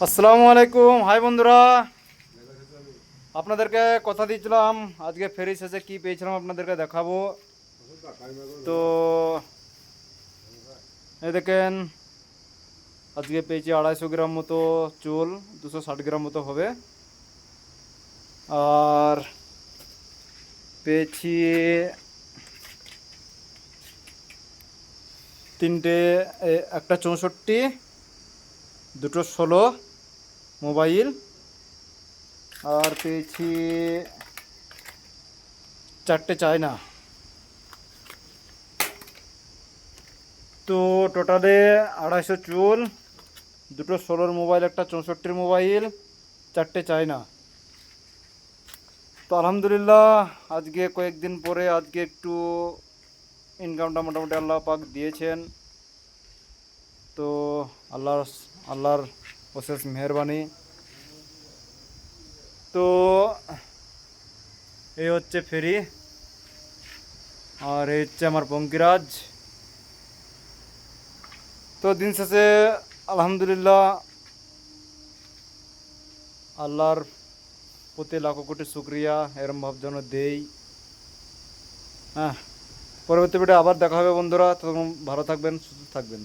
আসসালামু আলাইকুম। হাই বন্ধুরা, আপনাদেরকে কথা দিয়েছিলাম আজকে ফেরি শেষে কি পেয়েছিলাম আপনাদেরকে দেখাবো। তো এই দেখেন, আজকে পেয়েছি 250 গ্রাম মতো চুল, 260 গ্রাম মতো হবে। আর পেয়েছি তিনটে, একটা 64, দুটো 16 মোবাইল। আর পেয়েছি চারটে চায়না। তো টোটালে 250 চুল, দুটো 16 মোবাইল, একটা 64 মোবাইল, চারটে চায়না। তো আলহামদুলিল্লাহ, আজকে কয়েকদিন পরে আজকে একটু ইনকামটা মোটামুটি আল্লাহ পাক দিয়েছেন। তো আল্লাহর আল্লাহর অশেষ মেহেরবানি। তো এই হচ্ছে ফেরি, আর এই হচ্ছে আমার পঙ্কিরাজ। তো দিন শেষে আলহামদুলিল্লাহ আল্লাহর প্রতি লাখো কোটি শুক্রিয়া, এরম ভাব যেন দেই। হ্যাঁ, পরবর্তী ভিডিও আবার দেখা হবে বন্ধুরা। তখন ভালো থাকবেন, সুস্থ থাকবেন।